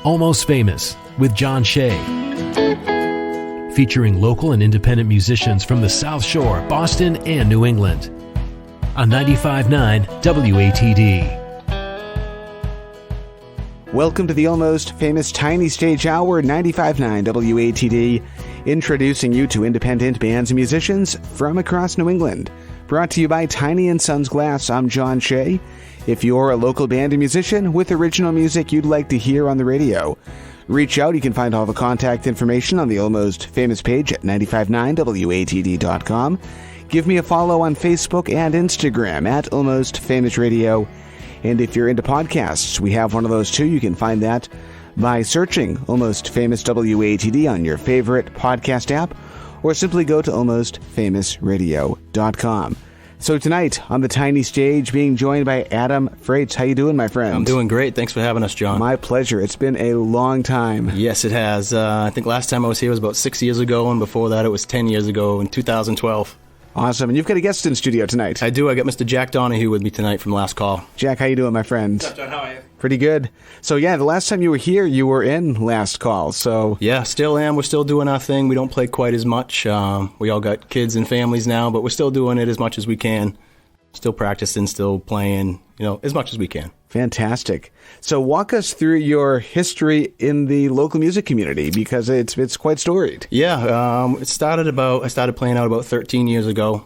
Almost Famous with John Shea. Featuring local and independent musicians from the South Shore, Boston, and New England. On 95.9 WATD. Welcome to the Almost Famous Tiny Stage Hour, 95.9 WATD, introducing you to independent bands and musicians from across New England. Brought to you by Tiny & Sons Glass, I'm John Shea. If you're a local band and musician with original music you'd like to hear on the radio, reach out. You can find all the contact information on the Almost Famous page at 959watd.com. Give me a follow on Facebook and Instagram at Almost Famous Radio. And if you're into podcasts, we have one of those too. You can find that by searching Almost Famous WATD on your favorite podcast app, or simply go to almostfamousradio.com. So tonight on the tiny stage, being joined by Adam Frates. How you doing, my friend? I'm doing great. Thanks for having us, John. My pleasure. It's been a long time. Yes, it has. I think last time I was here was about 6 years ago, and before that it was 10 years ago in 2012. Awesome. And you've got a guest in studio tonight. I do. I got Mr. Jack Donahue with me tonight from Last Call. Jack, how you doing, my friend? What's up, John? How are you? Pretty good. So, yeah, the last time you were here, you were in Last Call. So yeah, still am. We're still doing our thing. We don't play quite as much. We all got kids and families now, but we're still doing it as much as we can. Still practicing, still playing, as much as we can. Fantastic. So walk us through your history in the local music community, because it's quite storied. Yeah, I started playing out about 13 years ago.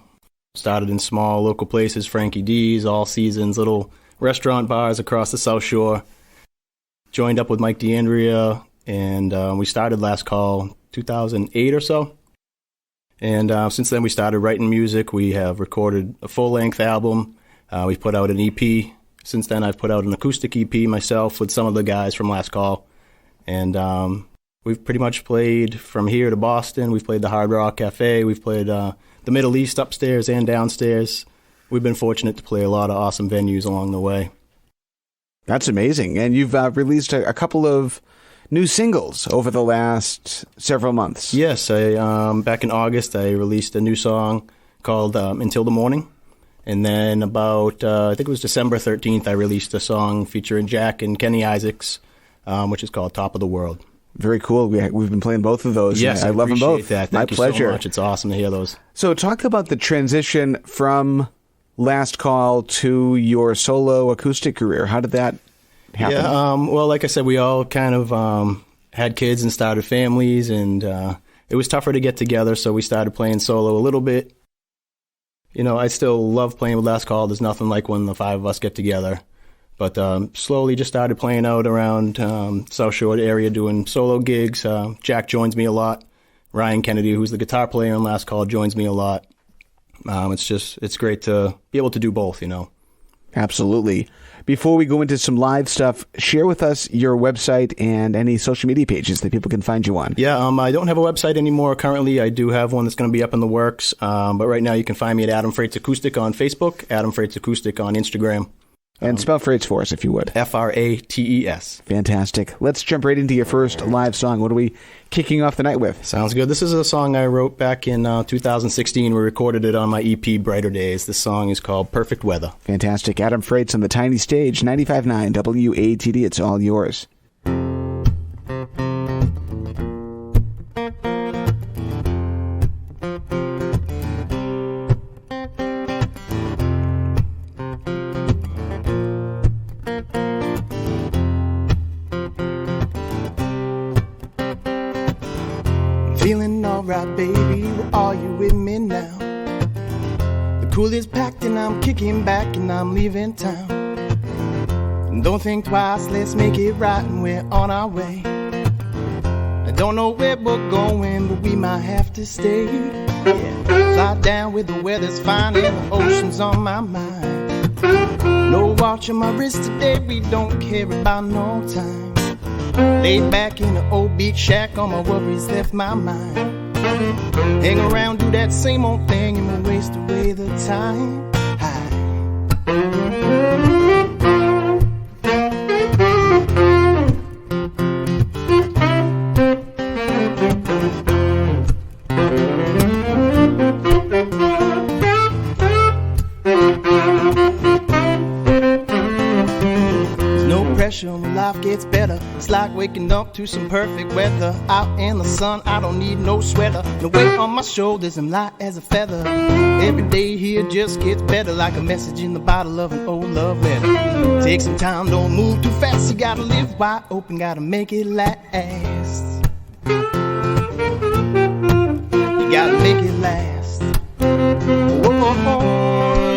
Started in small local places, Frankie D's, All Seasons, little restaurant bars across the South Shore. Joined up with Mike D'Andrea, and we started Last Call 2008 or so. And since then we started writing music. We have recorded a full-length album. We've put out an EP. Since then I've put out an acoustic EP myself with some of the guys from Last Call. And we've pretty much played from here to Boston. We've played the Hard Rock Cafe. We've played the Middle East upstairs and downstairs. We've been fortunate to play a lot of awesome venues along the way. That's amazing. And you've released a couple of new singles over the last several months. Yes, back in August I released a new song called Until the Morning. And then about, I think it was December 13th, I released a song featuring Jack and Kenny Isaacs, which is called Top of the World. Very cool. We've been playing both of those. Yes, I love them both. That. My Thank you pleasure. so much. It's awesome to hear those. So talk about the transition from Last Call to your solo acoustic career. How did that happen? Yeah, well, like I said, we all kind of had kids and started families, and it was tougher to get together, so we started playing solo a little bit. I still love playing with Last Call. There's nothing like when the five of us get together. But slowly just started playing out around South Shore area doing solo gigs. Jack joins me a lot. Ryan Kennedy, who's the guitar player on Last Call, joins me a lot. It's great to be able to do both, Absolutely. Before we go into some live stuff, share with us your website and any social media pages that people can find you on. Yeah, I don't have a website anymore currently. I do have one that's going to be up in the works. But right now you can find me at Adam Frates Acoustic on Facebook, Adam Frates Acoustic on Instagram. And spell Frates for us, if you would. Frates. Fantastic. Let's jump right into your first live song. What are we kicking off the night with? Sounds good. This is a song I wrote back in 2016. We recorded it on my EP, Brighter Days. This song is called Perfect Weather. Fantastic. Adam Frates on the tiny stage, 95.9 WATD. It's all yours. Feeling alright, baby, are you with me now? The pool is packed and I'm kicking back and I'm leaving town. And don't think twice, let's make it right and we're on our way. I don't know where we're going, but we might have to stay. Yeah. Fly down where the weather's fine and the ocean's on my mind. No watch on my wrist today, we don't care about no time. Laid back in an old beach shack, all my worries left my mind. Hang around, do that same old thing, and we'll waste away the time. special when life gets better. It's like waking up to some perfect weather. Out in the sun, I don't need no sweater. No weight on my shoulders, I'm light as a feather. Every day here just gets better, like a message in the bottle of an old love letter. Take some time, don't move too fast. You gotta live wide open, gotta make it last. You gotta make it last. Oh, oh, oh,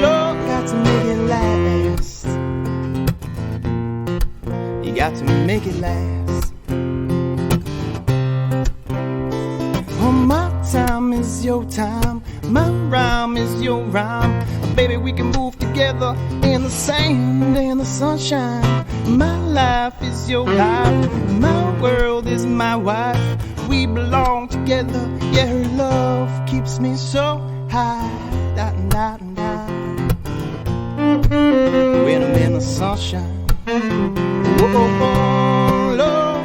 Lord, got to make it last. You got to make it last. Oh, my time is your time, my rhyme is your rhyme. Baby, we can move together in the sand and the sunshine. My life is your life, my world is my wife. We belong together, yeah, her love keeps me so high. Da, da, da. When I'm in the sunshine, oh, oh, oh, Lord.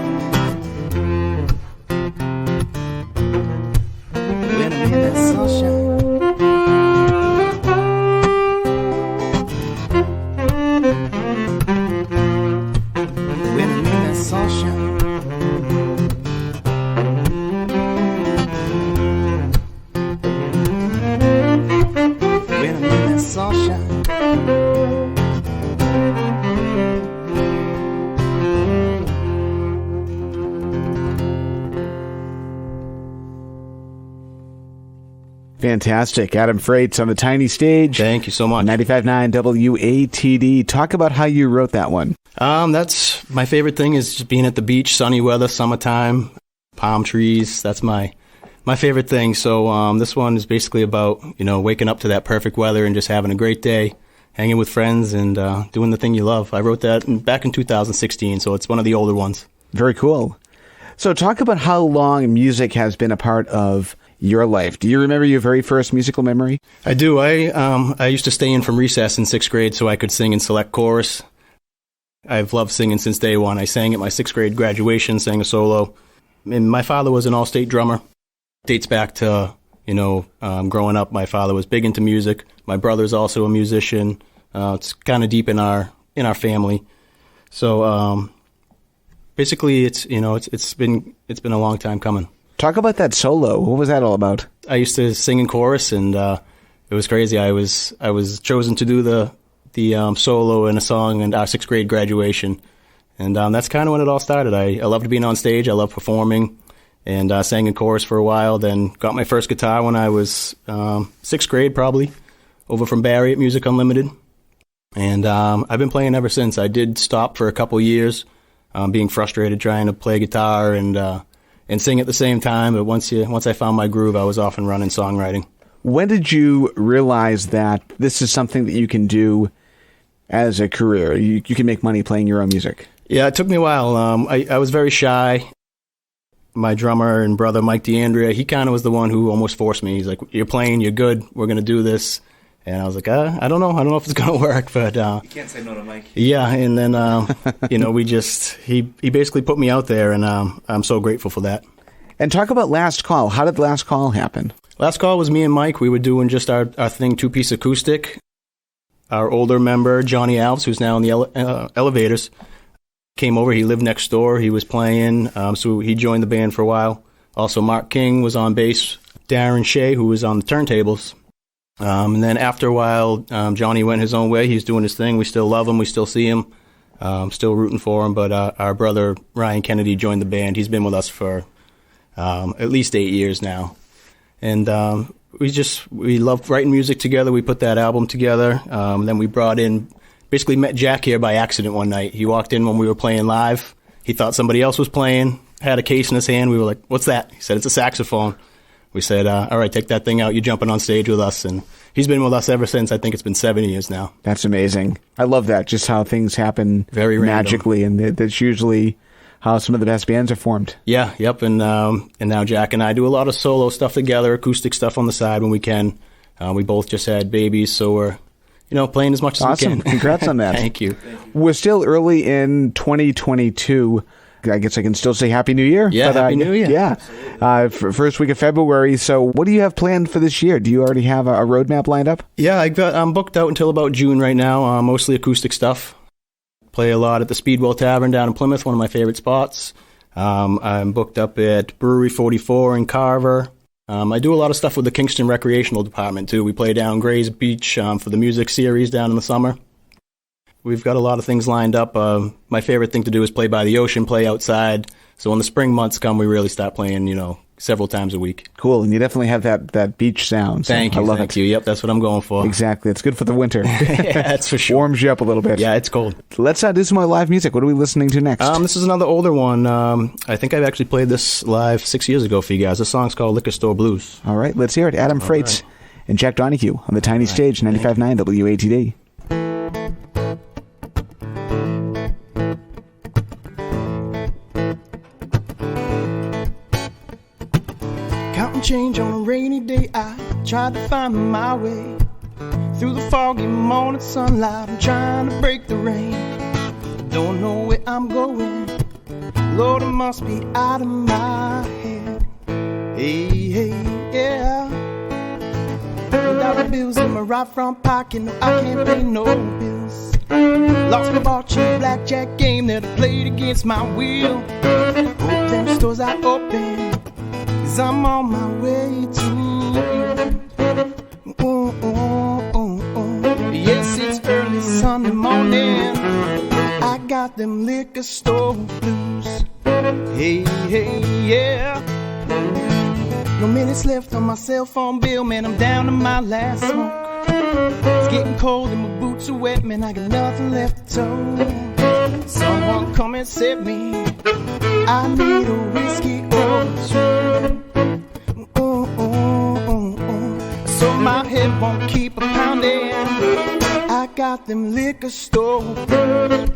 When I'm in that sunshine. When I'm in that sunshine. When I'm in that sunshine. Fantastic. Adam Frates on the tiny stage. Thank you so much. 95.9 WATD. Talk about how you wrote that one. That's my favorite thing is just being at the beach, sunny weather, summertime, palm trees. That's my favorite thing. So this one is basically about, waking up to that perfect weather and just having a great day, hanging with friends and doing the thing you love. I wrote that back in 2016, so it's one of the older ones. Very cool. So talk about how long music has been a part of your life. Do you remember your very first musical memory? I do. I used to stay in from recess in 6th grade so I could sing in select chorus. I've loved singing since day one. I sang at my 6th grade graduation, sang a solo. And my father was an all-state drummer. Dates back to, growing up. My father was big into music. My brother's also a musician. It's kind of deep in our family. So basically, it's been a long time coming. Talk about that solo. What was that all about? I used to sing in chorus, and it was crazy. I was chosen to do the solo in a song in our 6th grade graduation, and that's kind of when it all started. I loved being on stage. I loved performing, and sang in chorus for a while. Then got my first guitar when I was 6th grade, probably, over from Barry at Music Unlimited, and I've been playing ever since. I did stop for a couple years, being frustrated trying to play guitar and sing at the same time. But once I found my groove, I was off and running songwriting. When did you realize that this is something that you can do as a career? You can make money playing your own music. Yeah, it took me a while. I was very shy. My drummer and brother, Mike DeAndrea, he kind of was the one who almost forced me. He's like, "You're playing, you're good, we're going to do this." And I was like, I don't know if it's going to work, but... you can't say no to Mike. Yeah, and then, he basically put me out there, and I'm so grateful for that. And talk about Last Call. How did Last Call happen? Last Call was me and Mike. We were doing just our thing, two-piece acoustic. Our older member, Johnny Alves, who's now in the Elevators, came over. He lived next door. He was playing, so he joined the band for a while. Also, Mark King was on bass. Darren Shea, who was on the turntables. And then after a while, Johnny went his own way. He's doing his thing. We still love him. We still see him. Still rooting for him. But our brother, Ryan Kennedy, joined the band. He's been with us for at least 8 years now. And we loved writing music together. We put that album together. Then we basically met Jack here by accident one night. He walked in when we were playing live. He thought somebody else was playing, had a case in his hand. We were like, "What's that?" He said, "It's a saxophone." We said, all right, take that thing out. You're jumping on stage with us. And he's been with us ever since. I think it's been 7 years now. That's amazing. I love that, just how things happen very magically. And that's usually how some of the best bands are formed. Yeah, yep. And now Jack and I do a lot of solo stuff together, acoustic stuff on the side when we can. We both just had babies, so we're playing as much as we can. Awesome. Congrats on that. Thank you. We're still early in 2022. I guess I can still say Happy New Year. Yeah, Happy New Year. Yeah. First week of February. So what do you have planned for this year? Do you already have a roadmap lined up? Yeah, I'm booked out until about June right now, mostly acoustic stuff. Play a lot at the Speedwell Tavern down in Plymouth, one of my favorite spots. I'm booked up at Brewery 44 in Carver. I do a lot of stuff with the Kingston Recreational Department, too. We play down Grays Beach for the music series down in the summer. We've got a lot of things lined up. My favorite thing to do is play by the ocean, play outside. So when the spring months come, we really start playing, several times a week. Cool, and you definitely have that beach sound. So Thank you. I love Thank it. you. Yep, that's what I'm going for. Exactly. It's good for the winter. Yeah, that's for sure. Warms you up a little bit. Yeah, it's cold. Let's do some more live music. What are we listening to next? This is another older one. I think I've actually played this live 6 years ago for you guys. This song's called Liquor Store Blues. All right, let's hear it. Adam Frates and Jack Donahue on the tiny stage, 95.9 WATD. Counting change on a rainy day, I tried to find my way through the foggy morning sunlight. I'm trying to break the rain, don't know where I'm going. Lord, it must be out of my head. Hey, hey, yeah. $1 bills in my right front pocket, no, I can't pay no bills. Lost my bocce blackjack game that I played against my will. Hope them stores are open, 'cause I'm on my way to you. Yes, it's early Sunday morning, I got them liquor store blues. Hey, hey, yeah. No minutes left on my cell phone bill, man, I'm down to my last smoke. It's getting cold and my boots are wet, man, I got nothing left to toe. Someone come and save me, I need a whiskey or two. So my head won't keep a pounding, I got them liquor store blues.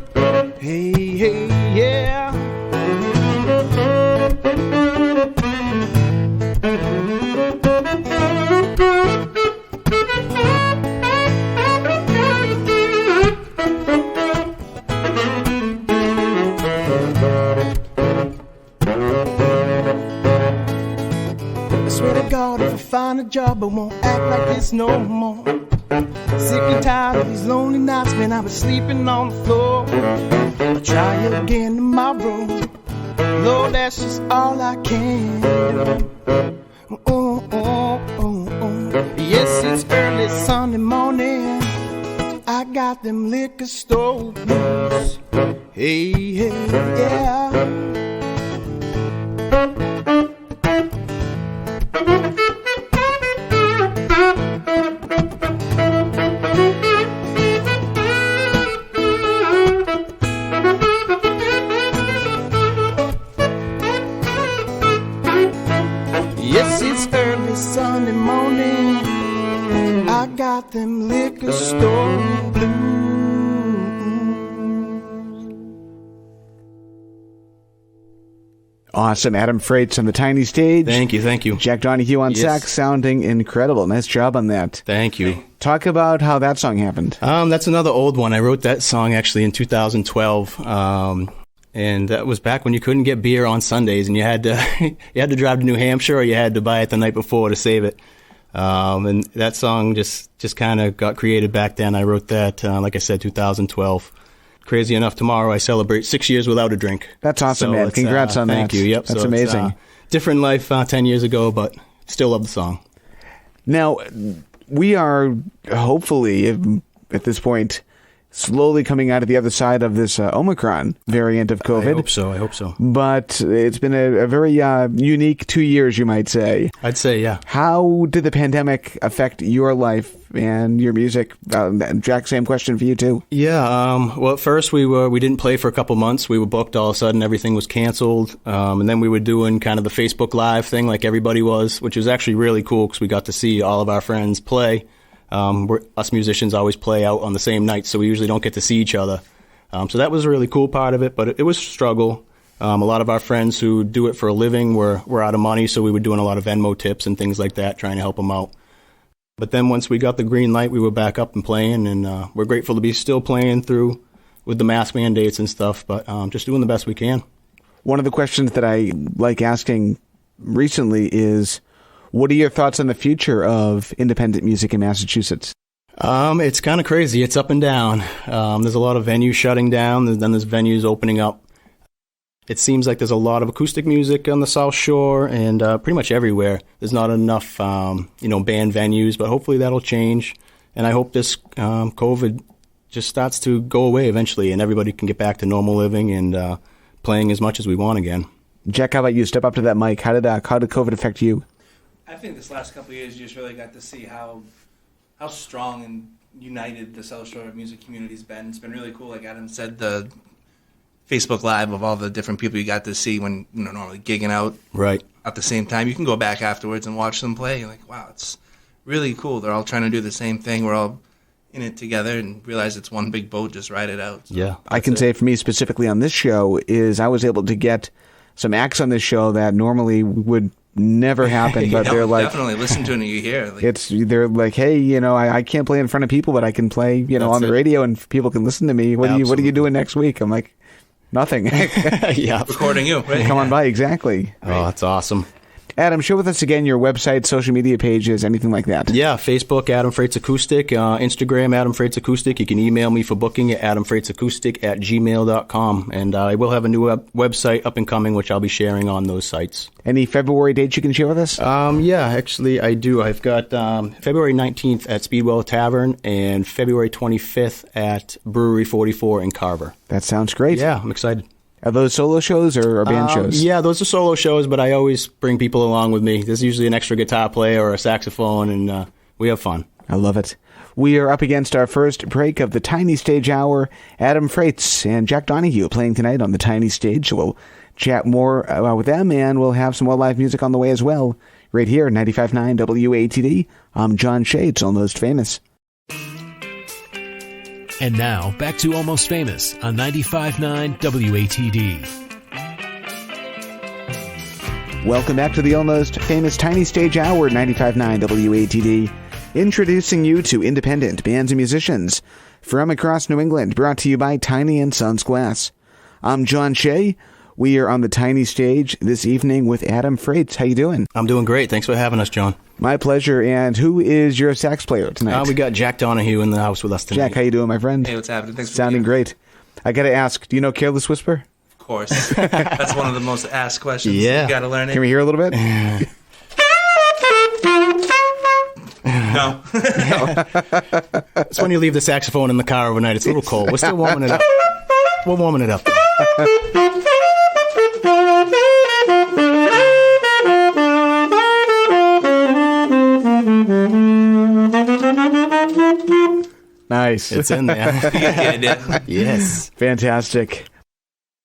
Hey, hey, yeah. I swear to God, if I find a job, I won't act like this no more. Sick and tired of these lonely nights, man, I was sleeping on the floor. I'll try again tomorrow, Lord, that's just all I can do. Yes, it's early Sunday morning, I got them liquor store blues. Hey, hey, yeah. Yes, it's early Sunday morning, I got them liquor store blues. Awesome. Adam Frates on the tiny stage. Thank you. Jack Donahue on sax, sounding incredible. Nice job on that. Thank you. Talk about how that song happened. That's another old one. I wrote that song actually in 2012. And that was back when you couldn't get beer on Sundays, and you had to drive to New Hampshire, or you had to buy it the night before to save it. And that song just kind of got created back then. I wrote that, like I said, 2012. Crazy enough, tomorrow I celebrate 6 years without a drink. That's awesome, man. Congrats on that. Thank you. Yep, that's so amazing. Different life 10 years ago, but still love the song. Now, we are hopefully, at this point, slowly coming out of the other side of this Omicron variant of COVID. I hope so. But it's been a very unique 2 years, you might say. I'd say, yeah. How did the pandemic affect your life and your music? Jack, same question for you, too. Yeah, well, at first we didn't play for a couple months. We were booked. All of a sudden, everything was canceled. And then we were doing kind of the Facebook Live thing like everybody was, which was actually really cool because we got to see all of our friends play. Us musicians always play out on the same night, so we usually don't get to see each other. So that was a really cool part of it, but it was a struggle. A lot of our friends who do it for a living were out of money, so we were doing a lot of Venmo tips and things like that, trying to help them out. But then once we got the green light, we were back up and playing, and we're grateful to be still playing through with the mask mandates and stuff, but just doing the best we can. One of the questions that I like asking recently is, what are your thoughts on the future of independent music in Massachusetts? It's kind of crazy. It's up and down. There's a lot of venues shutting down. Then there's venues opening up. It seems like there's a lot of acoustic music on the South Shore and pretty much everywhere. There's not enough, band venues, but hopefully that'll change. And I hope this COVID just starts to go away eventually and everybody can get back to normal living and playing as much as we want again. Jack, how about you? Step up to that mic. How did COVID affect you? I think this last couple of years, you just really got to see how strong and united the South Shore music community's been. It's been really cool. Like Adam said, the Facebook Live of all the different people you got to see when normally gigging out right at the same time. You can go back afterwards and watch them play. You're like, wow, it's really cool. They're all trying to do the same thing. We're all in it together and realize it's one big boat. Just ride it out. So yeah, I can say for me specifically on this show is I was able to get some acts on this show that normally would never happen, but they're like, definitely listen to it and you hear they're like, hey, I can't play in front of people, but I can play on the radio and people can listen to me. What are you doing next week? I'm like, nothing. Yeah, recording you, right? Come on by. Exactly. Oh, that's awesome. Adam, share with us again your website, social media pages, anything like that. Yeah, Facebook, Adam Frates Acoustic, Instagram, Adam Frates Acoustic. You can email me for booking at adamfratesacoustic@gmail.com. And I will have a new website up and coming, which I'll be sharing on those sites. Any February dates you can share with us? Yeah, actually I do. I've got February 19th at Speedwell Tavern and February 25th at Brewery 44 in Carver. That sounds great. Yeah, I'm excited. Are those solo shows or band shows? Yeah, those are solo shows, but I always bring people along with me. There's usually an extra guitar player or a saxophone, and we have fun. I love it. We are up against our first break of the Tiny Stage Hour. Adam Frates and Jack Donahue playing tonight on the Tiny Stage. We'll chat more with them, and we'll have some more live music on the way as well. Right here, 95.9 WATD. I'm John Shea. It's Almost Famous. And now, back to Almost Famous on 95.9 WATD. Welcome back to the Almost Famous Tiny Stage Hour, 95.9 WATD. Introducing you to independent bands and musicians from across New England, brought to you by Tiny and Sons Glass. I'm John Shea. We are on the Tiny Stage this evening with Adam Frates. How you doing? I'm doing great. Thanks for having us, John. My pleasure. And who is your sax player tonight? We got Jack Donahue in the house with us tonight. Jack, how you doing, my friend? Hey, what's happening? Thanks for Sounding great. I got to ask, do you know Careless Whisper? Of course. That's one of the most asked questions. Yeah. You got to learn it. Can we hear a little bit? No. It's when you leave the saxophone in the car overnight. It's a little cold. We're still warming it up. We're warming it up. Nice. It's in there. Yes. Fantastic.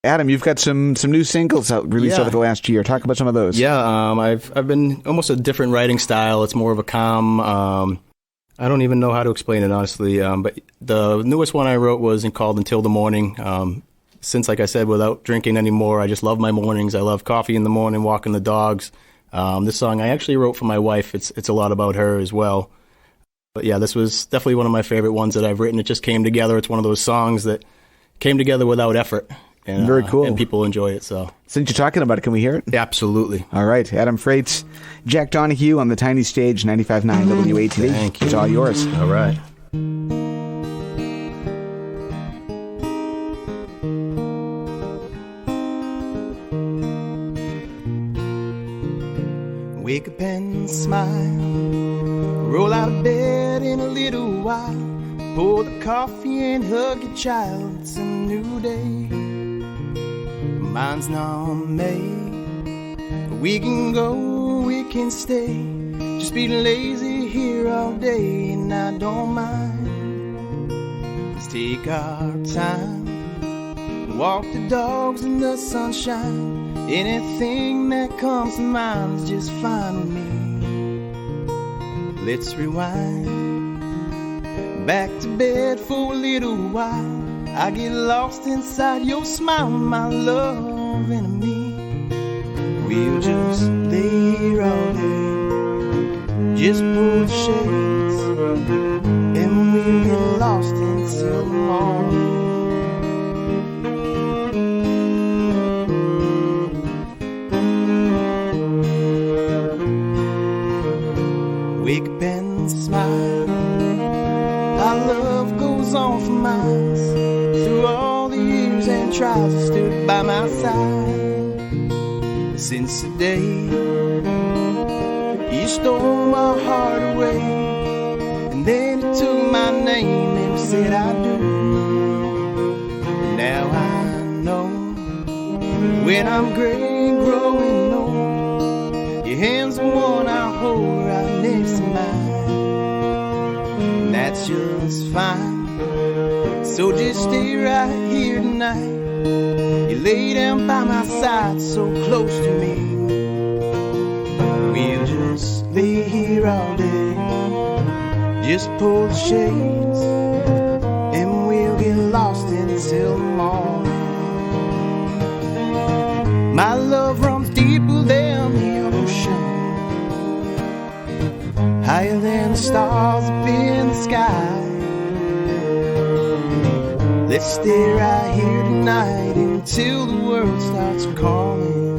Adam, you've got some new singles released over the last year. Talk about some of those. Yeah, I've been almost a different writing style. It's more of a calm. I don't even know how to explain it honestly. But the newest one I wrote was called "Until the Morning." Since, like I said, without drinking anymore, I just love my mornings. I love coffee in the morning, walking the dogs. This song I actually wrote for my wife. It's a lot about her as well. But yeah, this was definitely one of my favorite ones that I've written. It just came together. It's one of those songs that came together without effort. And, very cool. And people enjoy it. So since you're talking about it, can we hear it? Absolutely. All right. Adam Frates, Jack Donahue on the Tiny Stage, 95.9 WATD. Thank you. It's all yours. All right. Wake up and smile. Roll out of bed in a little while. Pour the coffee and hug your child. It's a new day. Mine's not made. We can go, we can stay. Just be lazy here all day, and I don't mind. Let's take our time. Walk the dogs in the sunshine. Anything that comes to mind is just fine with me. Let's rewind. Back to bed for a little while. I get lost inside your smile, my love enemy. We'll just lay here all day. Just pull the shades, and we'll get lost until the morning. Wake up and smile. by my side since the day you stole my heart away. And then he took my name and said I do. Now I know when I'm gray and growing old, your hand's the one I hold right next to mine. And that's just fine. So just stay right here tonight. You lay down by my side so close to me. We'll just lay here all day. Just pull the shades and we'll get lost until the morning. My love runs deeper than the ocean, higher than the stars up in the sky. Let's stay right here tonight until the world starts calling.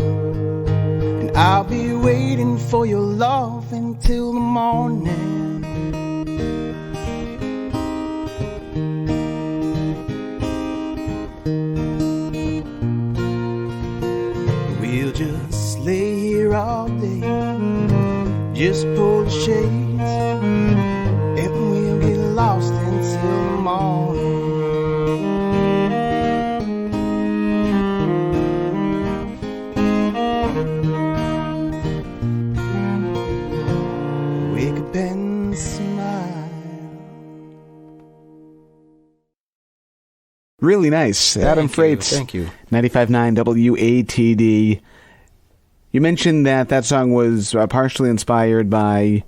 And I'll be waiting for your love until the morning. We'll just lay here all day, just pull the shades, and we'll get lost until the morning. Wake up and smile. Really nice. Adam Frates. Thank you. 95.9 WATD. You mentioned that song was partially inspired by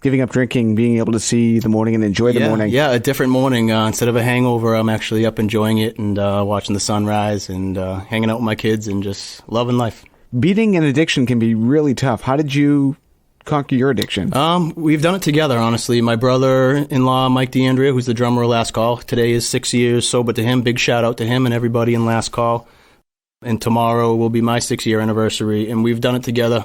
giving up drinking, being able to see the morning and enjoy the morning. Yeah, a different morning. Instead of a hangover, I'm actually up enjoying it and watching the sunrise and hanging out with my kids and just loving life. Beating an addiction can be really tough. How did you conquer your addiction? We've done it together, honestly. My brother-in-law, Mike DeAndrea, who's the drummer of Last Call, today is 6 years sober to him. Big shout out to him and everybody in Last Call. And tomorrow will be my 6-year anniversary, and we've done it together.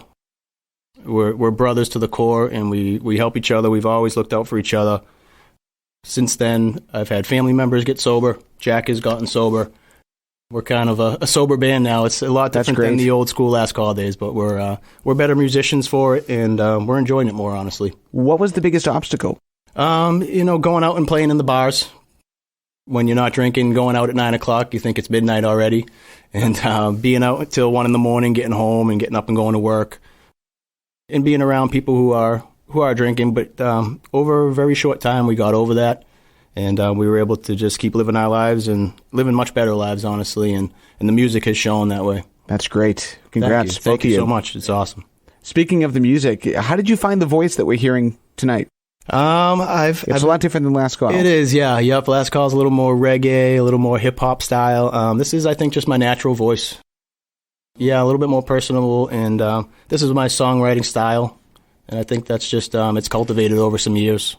We're brothers to the core, and we help each other. We've always looked out for each other. Since then, I've had family members get sober. Jack has gotten sober. We're kind of a sober band now. It's a lot different than the old school Last Call days, but we're better musicians for it, and we're enjoying it more, honestly. What was the biggest obstacle? Going out and playing in the bars. When you're not drinking, going out at 9 o'clock, you think it's midnight already. And being out until 1 in the morning, getting home and getting up and going to work. And being around people who are drinking. But over a very short time, we got over that. And we were able to just keep living our lives and living much better lives, honestly. And the music has shown that way. That's great. Congrats. Thank you so much. It's awesome. Speaking of the music, how did you find the voice that we're hearing tonight? It's a lot different than Last Call. It is, yeah. Yep, Last Call is a little more reggae, a little more hip-hop style. This is, I think, just my natural voice. Yeah, a little bit more personable, and this is my songwriting style. And I think that's just, it's cultivated over some years.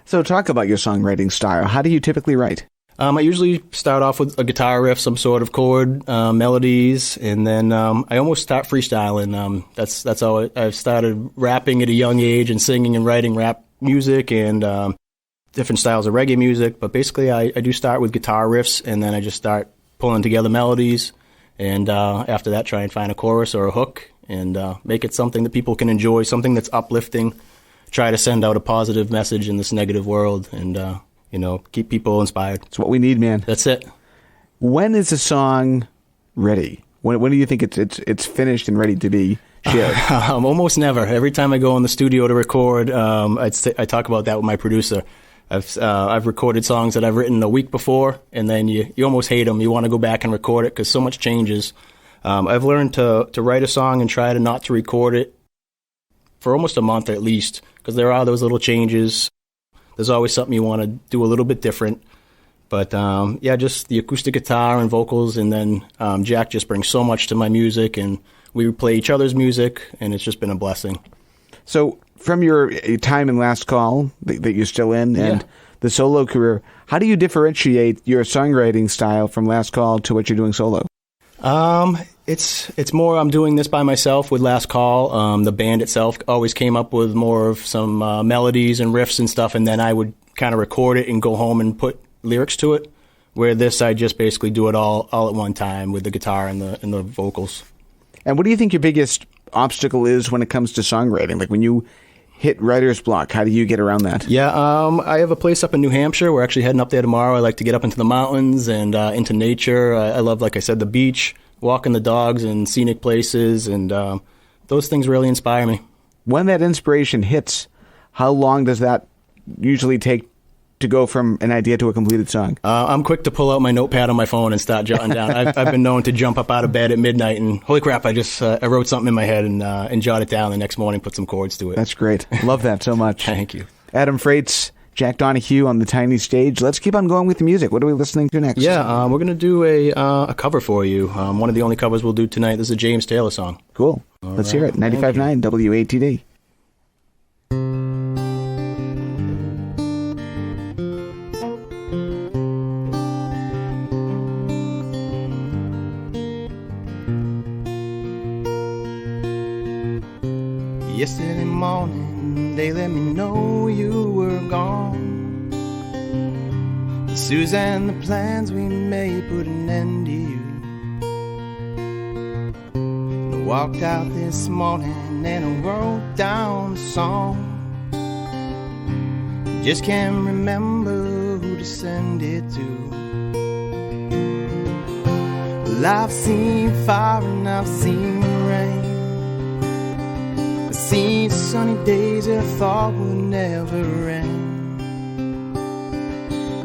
So talk about your songwriting style. How do you typically write? I usually start off with a guitar riff, some sort of chord, melodies, and then I almost start freestyling. That's how I've started rapping at a young age and singing and writing rap music and different styles of reggae music. But basically, I do start with guitar riffs, and then I just start pulling together melodies, and after that, try and find a chorus or a hook and make it something that people can enjoy, something that's uplifting, try to send out a positive message in this negative world, and keep people inspired. It's what we need, man. That's it. When is a song ready? When do you think it's finished and ready to be shared? Almost never. Every time I go in the studio to record, I talk about that with my producer. I've recorded songs that I've written a week before, and then you almost hate them. You want to go back and record it because so much changes. I've learned to write a song and try to not to record it for almost a month at least, because there are those little changes. There's always something you want to do a little bit different. But, just the acoustic guitar and vocals, and then Jack just brings so much to my music, and we play each other's music, and it's just been a blessing. So from your time in Last Call that you're still in and the solo career, how do you differentiate your songwriting style from Last Call to what you're doing solo? It's more I'm doing this by myself with Last Call. The band itself always came up with more of some melodies and riffs and stuff, and then I would kind of record it and go home and put lyrics to it. Where this, I just basically do it all at one time with the guitar and the vocals. And what do you think your biggest obstacle is when it comes to songwriting? Like when you hit writer's block, how do you get around that? Yeah, I have a place up in New Hampshire. We're actually heading up there tomorrow. I like to get up into the mountains and into nature. I love, like I said, the beach, walking the dogs and scenic places, and those things really inspire me. When that inspiration hits, how long does that usually take to go from an idea to a completed song? I'm quick to pull out my notepad on my phone and start jotting down. I've been known to jump up out of bed at midnight and, holy crap, I wrote something in my head and jot it down the next morning, put some chords to it. That's great. Love that so much. Thank you. Adam Frates, Jack Donahue on the tiny stage. Let's keep on going with the music. What are we listening to next? Yeah, we're going to do a cover for you. One of the only covers we'll do tonight. This is a James Taylor song. Cool. Let's hear it. 95.9 WATD. Yesterday morning, they let me know you were gone. Susan, the plans we made put an end to you. I walked out this morning and I wrote down a song. Just can't remember who to send it to. Well, I've seen fire and I've seen rain. I've seen sunny days that I thought would never end.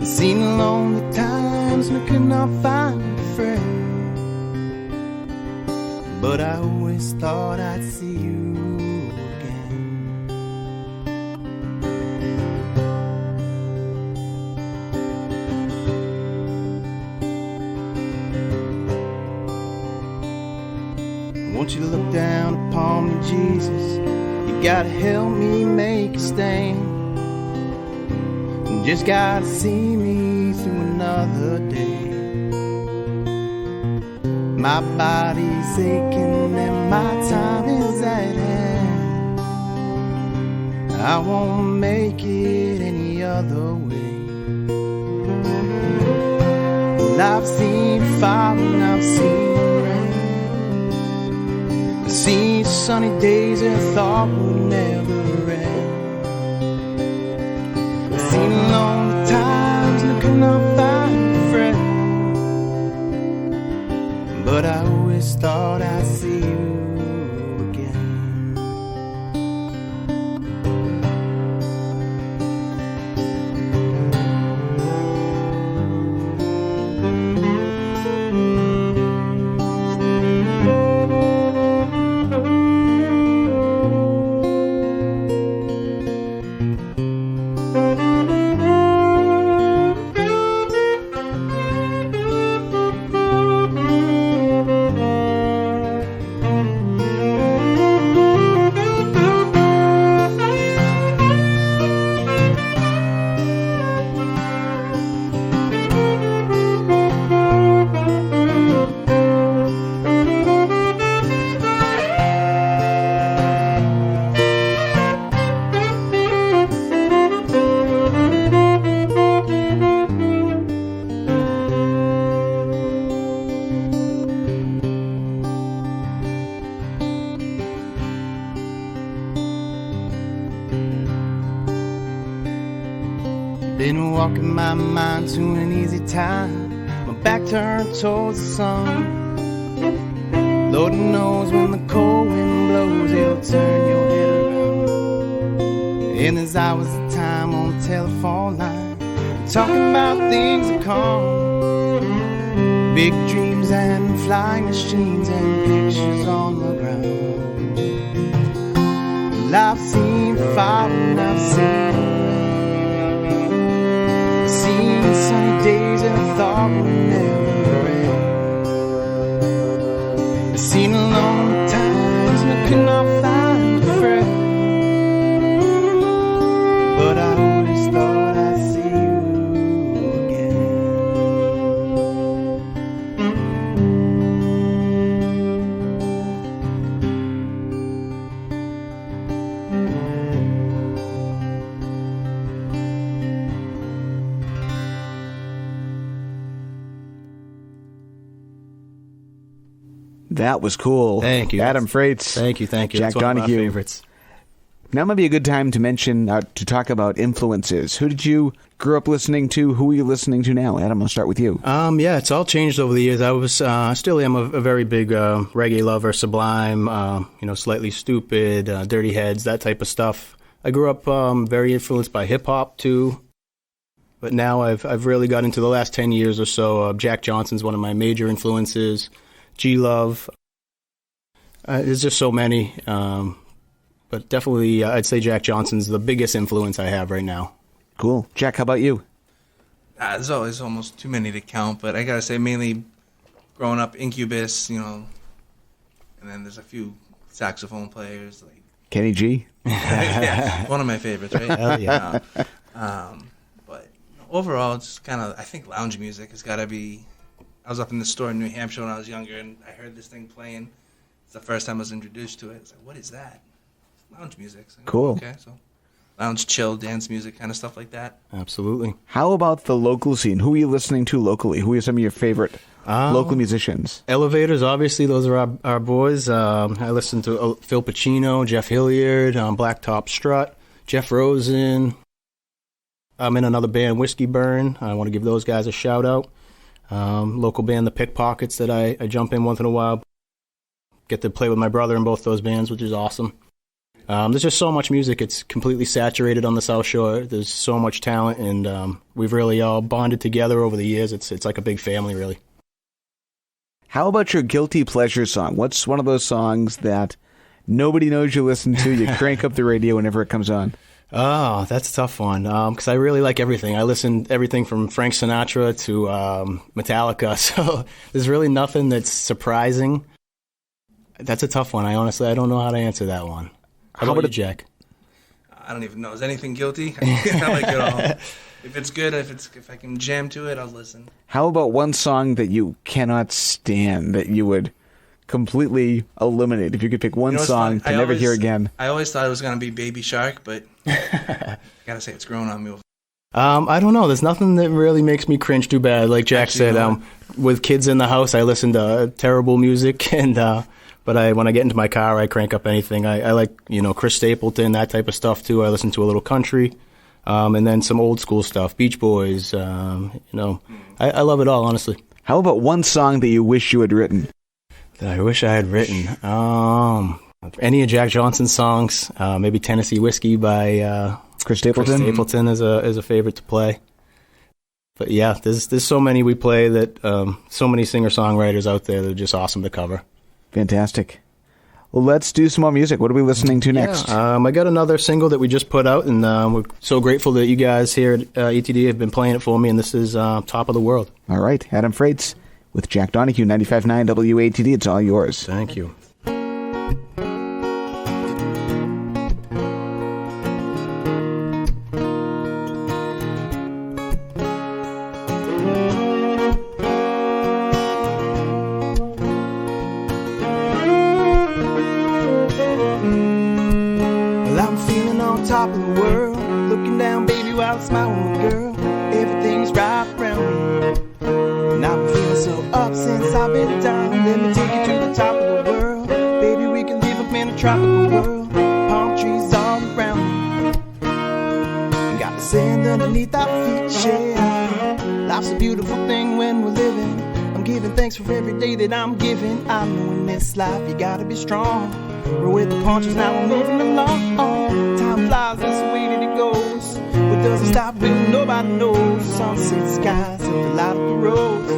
I've seen lonely times when I could not find a friend. But I always thought I'd see you again. Won't you look down upon me, Jesus? You gotta help me make a stand. You just gotta see me through another day. My body's aching and my time is at hand. I won't make it any other way. Well, I've seen fire and I've seen rain. I've seen sunny days that I thought would never end. I've seen lonely times and I could not find a friend. But I always thought I'd see you again. Been walking my mind to an easy time, my back turned towards the sun. Lord knows when the cold wind blows, it'll turn your head around. And there's hours of time on the telephone line, talking about things that come. Big dreams and flying machines and pictures on the ground. Well, I've seen fire and I've seen seen sunny days that I thought would never end. I've seen lonely times and I could not find a friend. But I always thought I'd see you again. That was cool. Thank you. Adam Frates. Thank you. Jack That's one of my Donahue. favorites. Now might be a good time to mention, to talk about influences. Who did you grow up listening to? Who are you listening to now? Adam, I'll start with you. Yeah, it's all changed over the years. I still am a very big reggae lover, Sublime, Slightly Stupid, Dirty Heads, that type of stuff. I grew up very influenced by hip hop too, but now I've really got into the last 10 years or so. Jack Johnson's one of my major influences. G Love. There's just so many. But definitely, I'd say Jack Johnson's the biggest influence I have right now. Cool. Jack, how about you? There's always almost too many to count, but I gotta say mainly growing up Incubus, and then there's a few saxophone players like Kenny G? yeah, one of my favorites, right? Hell yeah. But overall, it's kind of, I think lounge music has got to be. I was up in the store in New Hampshire when I was younger, and I heard this thing playing. It's the first time I was introduced to it. It's like, what is that? Lounge music. Like, cool. Okay, so lounge, chill, dance music, kind of stuff like that. Absolutely. How about the local scene? Who are you listening to locally? Who are some of your favorite local musicians? Elevators, obviously, those are our boys. I listen to Phil Pacino, Jeff Hilliard, Blacktop Strut, Jeff Rosen. I'm in another band, Whiskey Burn. I want to give those guys a shout out. Local band, The Pickpockets, that I jump in once in a while. Get to play with my brother in both those bands, which is awesome. There's just so much music. It's completely saturated on the South Shore. There's so much talent, and we've really all bonded together over the years. It's like a big family, really. How about your guilty pleasure song? What's one of those songs that nobody knows you listen to? You crank up the radio whenever it comes on. Oh, that's a tough one, because I really like everything. I listen to everything from Frank Sinatra to Metallica, so there's really nothing that's surprising. That's a tough one. I don't know how to answer that one. How about you, Jack? I don't even know. Is anything guilty? I like it all. If it's good, if I can jam to it, I'll listen. How about one song that you cannot stand, that you would completely eliminate? If you could pick one song to never hear again. I always thought it was going to be Baby Shark, but I got to say it's grown on me. I don't know. There's nothing that really makes me cringe too bad. Like Jack said, with kids in the house, I listen to terrible music, and but when I get into my car, I crank up anything. I like, Chris Stapleton, that type of stuff too. I listen to a little country, and then some old school stuff, Beach Boys. I love it all, honestly. How about one song that you wish you had written? That I wish I had written. Any of Jack Johnson's songs. Maybe Tennessee Whiskey by Chris Stapleton. Chris Stapleton is a favorite to play. But yeah, there's so many we play that so many singer-songwriters out there that are just awesome to cover. Fantastic. Well, let's do some more music. What are we listening to next? I got another single that we just put out, and we're so grateful that you guys here at ETD have been playing it for me, and this is Top of the World. All right, Adam Frates with Jack Donahue, 95.9 WATD. It's all yours. Thank you. Top of the world, looking down, baby, while I smile on the girl. Everything's right around me, and I've been feeling so up since I've been down. Let me take you to the top of the world, baby. We can live up in a tropical world. Palm trees all around me, and got the sand underneath our feet. Yeah, life's a beautiful thing when we're living. I'm giving thanks for every day that I'm giving. I know in this life you gotta be strong. Roll with the punches, now we're moving along. Time flies, that's the way that it goes. What doesn't stop when nobody knows. Sunset skies and the light of the rose.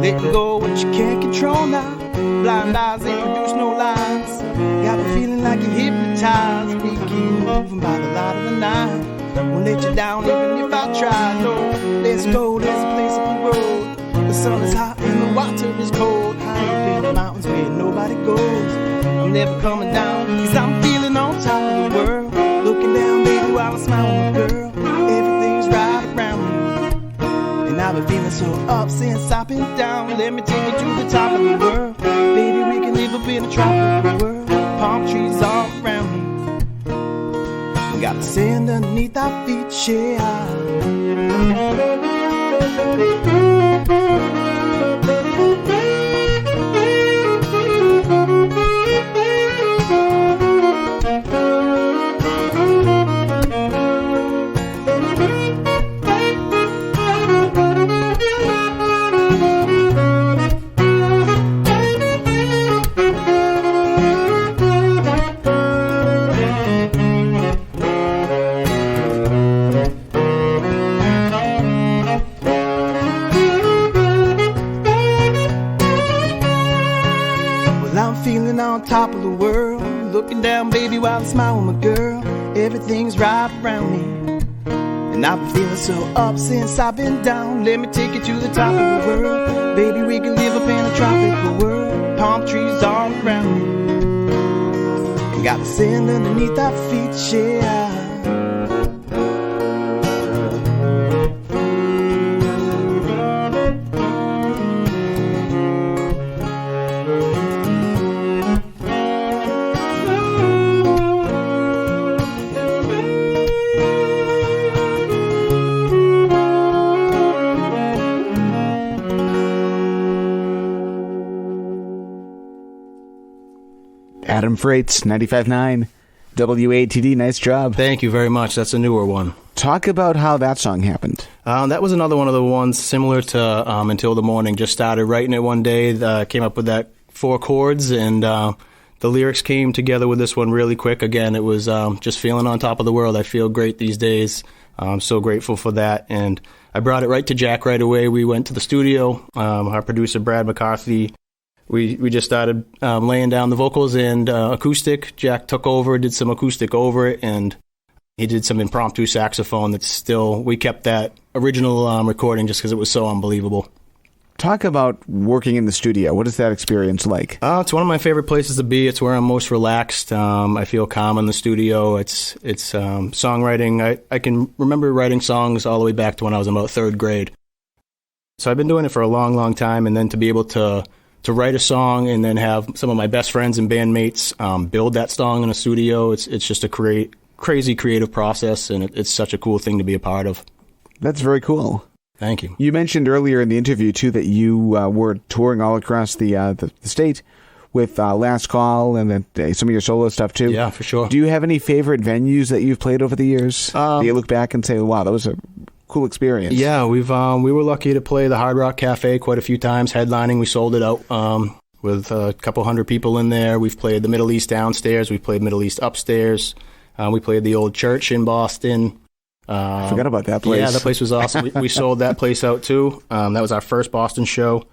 Letting go what you can't control now. Blind eyes, they produce no lines. Got me feeling like you're hypnotized. We keep moving by the light of the night. Won't let you down even if I try. No, let's go, there's a place up the road. The sun is hot and the water is cold. High up in the mountains where nobody goes. I'm never coming down, cause I'm feeling on top of the world. Looking down, baby, while I smile on the girl. Everything's right around me, and I've been feeling so up since I've been down. Let me take you to the top of the world. Baby, we can live up in a tropical world. Palm trees all around me, we got the sand underneath our feet, yeah. Well, I'm feeling on top of the world, looking down, baby, while I smile with my girl. Everything's right around me, and I've been feeling so up since I've been down. Let me take you to the top of the world. Baby, we can live up in a tropical world. Palm trees all around me, and got the sand underneath our feet, yeah. Adam Frates, 95.9 WATD. Nice job. Thank you very much. That's a newer one. Talk about how that song happened. That was another one of the ones similar to Until the Morning. Just started writing it one day, came up with that 4 chords, and the lyrics came together with this one really quick. Again, it was just feeling on top of the world. I feel great these days. I'm so grateful for that. And I brought it right to Jack right away. We went to the studio. Our producer, Brad McCarthy, we just started laying down the vocals and acoustic. Jack took over, did some acoustic over it, and he did some impromptu saxophone that's still, we kept that original recording just because it was so unbelievable. Talk about working in the studio. What is that experience like? It's one of my favorite places to be. It's where I'm most relaxed. I feel calm in the studio. It's songwriting. I can remember writing songs all the way back to when I was in about 3rd grade. So I've been doing it for a long, long time, and then to be able to write a song and then have some of my best friends and bandmates build that song in a studio, it's just a crazy creative process, and it's such a cool thing to be a part of. That's very cool. Thank you. You mentioned earlier in the interview, too, that you were touring all across the state with Last Call and then some of your solo stuff, too. Yeah, for sure. Do you have any favorite venues that you've played over the years? Do you look back and say, wow, that was a cool experience? Yeah, we were lucky to play the Hard Rock Cafe quite a few times, headlining. We sold it out with a couple hundred people in there. We've played the Middle East downstairs. We've played Middle East upstairs. We played the old church in Boston. I forgot about that place. Yeah, that place was awesome. We sold that place out, too. That was our first Boston show.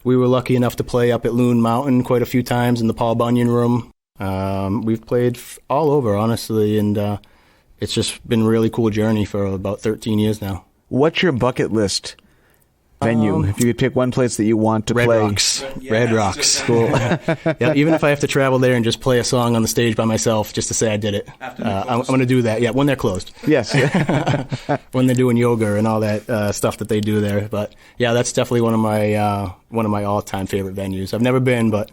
We were lucky enough to play up at Loon Mountain quite a few times in the Paul Bunyan Room. We've played all over, honestly, and it's just been a really cool journey for about 13 years now. What's your bucket list venue? If you could pick one place that you want to Red play. Rocks. Yeah, Red Rocks. Cool. Yeah, even if I have to travel there and just play a song on the stage by myself just to say I did it. I'm going to do that. Yeah, when they're closed. Yes. When they're doing yoga and all that stuff that they do there. But yeah, that's definitely one of my all-time favorite venues. I've never been, but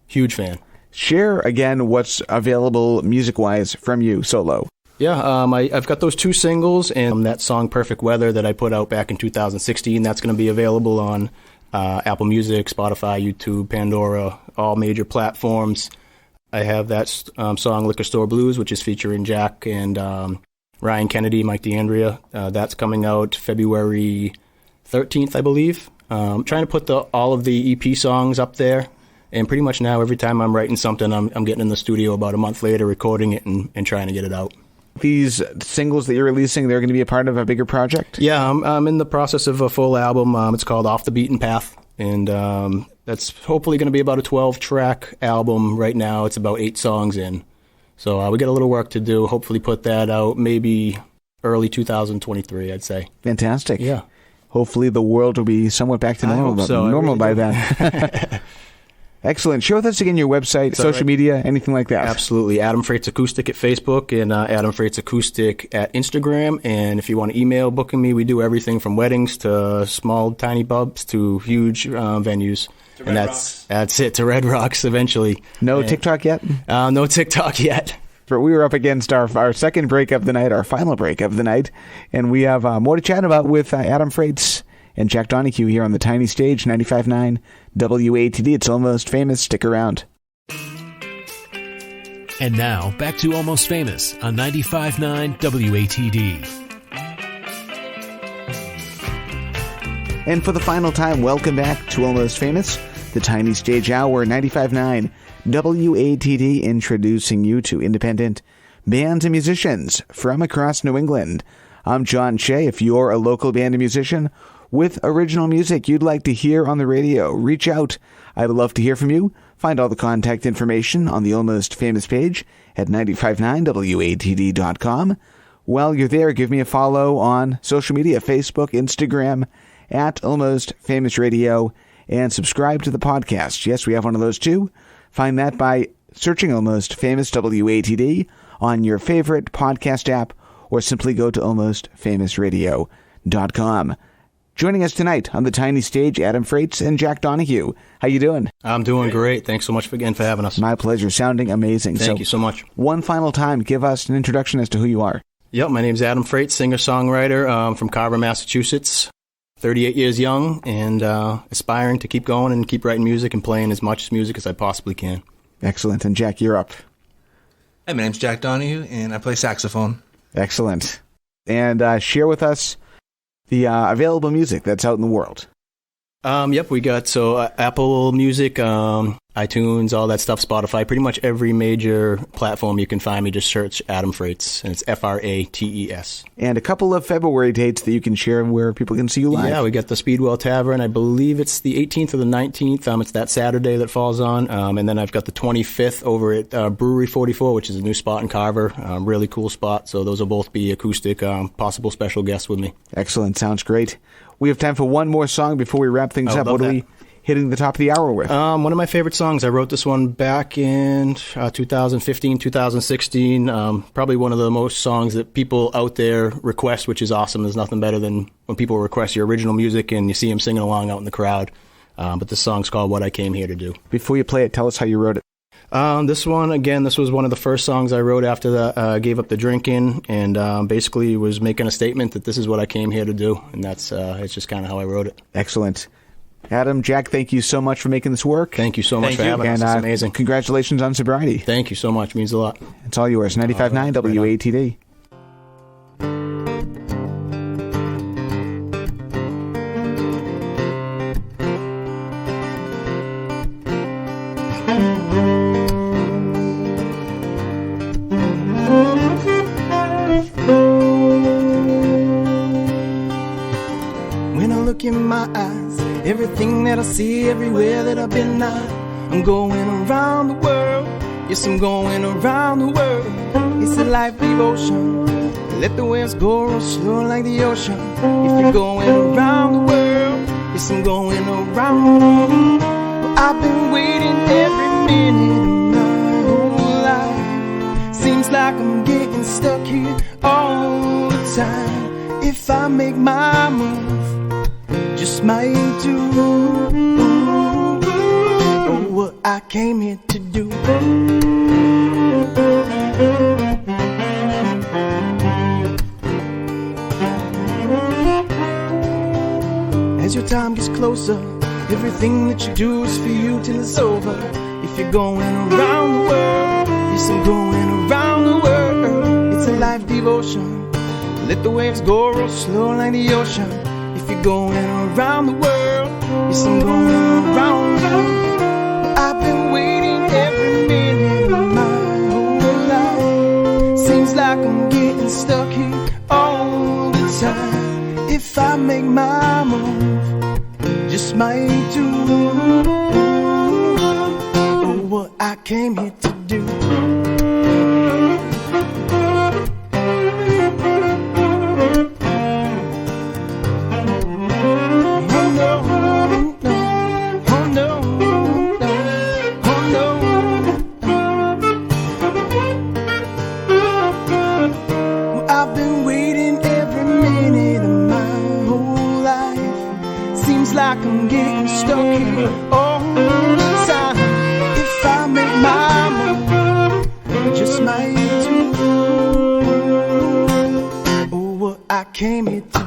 huge fan. Share again what's available music-wise from you solo. Yeah, I've got those 2 singles and that song Perfect Weather that I put out back in 2016. That's going to be available on Apple Music, Spotify, YouTube, Pandora, all major platforms. I have that song Liquor Store Blues, which is featuring Jack and Ryan Kennedy, Mike D'Andrea. That's coming out February 13th, I believe. Trying to put all of the EP songs up there. And pretty much now, every time I'm writing something, I'm getting in the studio about a month later, recording it and trying to get it out. These singles that you're releasing, they're going to be a part of a bigger project? Yeah, I'm in the process of a full album. It's called Off the Beaten Path, and that's hopefully going to be about a 12-track album. Right now, it's about 8 songs in. So we got a little work to do. Hopefully put that out maybe early 2023, I'd say. Fantastic. Yeah. Hopefully the world will be somewhat back to normal by then. Excellent. Share with us again your website, social media, anything like that. Absolutely. Adam Frates Acoustic at Facebook and Adam Frates Acoustic at Instagram. And if you want to email booking me, we do everything from weddings to small, tiny pubs to huge venues. And that's it, to Red Rocks eventually. No TikTok yet? No TikTok yet. We were up against our second break of the night, our final break of the night, and we have more to chat about with Adam Frates and Jack Donahue here on the tiny stage, 95.9 WATD. It's Almost Famous. Stick around. And now, back to Almost Famous on 95.9 WATD. And for the final time, welcome back to Almost Famous, the tiny stage hour, 95.9 WATD, introducing you to independent bands and musicians from across New England. I'm John Shea. If you're a local band and musician with original music you'd like to hear on the radio. Reach out. I'd love to hear from you. Find all the contact information on the Almost Famous page at 959watd.com. While you're there, give me a follow on social media, Facebook, Instagram, at Almost Famous Radio, and subscribe to the podcast. Yes, we have one of those too. Find that by searching Almost Famous WATD on your favorite podcast app, or simply go to almostfamousradio.com. Joining us tonight on the tiny stage, Adam Frates and Jack Donahue. How you doing? I'm doing great. Thanks so much again for having us. My pleasure. Sounding amazing. Thank you so much. One final time, give us an introduction as to who you are. Yep, my name's Adam Frates, singer-songwriter from Carver, Massachusetts. 38 years young and aspiring to keep going and keep writing music and playing as much music as I possibly can. Excellent. And Jack, you're up. Hi, my name's Jack Donahue, and I play saxophone. Excellent. And share with us the available music that's out in the world. Yep, we got Apple Music, iTunes, all that stuff, Spotify, pretty much every major platform you can find me. Just search Adam Frates, and it's Frates. And a couple of February dates that you can share where people can see you live. Yeah, we got the Speedwell Tavern. I believe it's the 18th or the 19th. It's that Saturday that falls on. And then I've got the 25th over at Brewery 44, which is a new spot in Carver. Really cool spot. So those will both be acoustic, possible special guests with me. Excellent. Sounds great. We have time for one more song before we wrap things up. What are we hitting the top of the hour with? One of my favorite songs. I wrote this one back in 2015, 2016. Probably one of the most songs that people out there request, which is awesome. There's nothing better than when people request your original music and you see them singing along out in the crowd. But this song's called What I Came Here to Do. Before you play it, tell us how you wrote it. This one, again, this was one of the first songs I wrote after I gave up the drinking, and basically was making a statement that this is what I came here to do, and that's it's just kind of how I wrote it. Excellent. Adam, Jack, thank you so much for making this work. Thank you so much for having us. It's amazing. Congratulations on sobriety. Thank you so much. It means a lot. It's all yours. 95.9 WATD. In my eyes, everything that I see, everywhere that I've been, I'm going around the world. Yes, I'm going around the world. It's a life devotion. Let the waves go real slow like the ocean. If you're going around the world, yes, I'm going around. Well, I've been waiting every minute of my whole life. Seems like I'm getting stuck here all the time. If I make my move, just might do what I came here to do. As your time gets closer, everything that you do is for you till it's over. If you're going around the world, yes, I'm going around the world. It's a life devotion. Let the waves go real slow like the ocean. If you're going around the world, yes, I'm going around you. I've been waiting every minute of my whole life. Seems like I'm getting stuck here all the time. If I make my move, just might do what I came here to do. Like I'm getting stuck here all the time. If I make my move, just might do what I came here to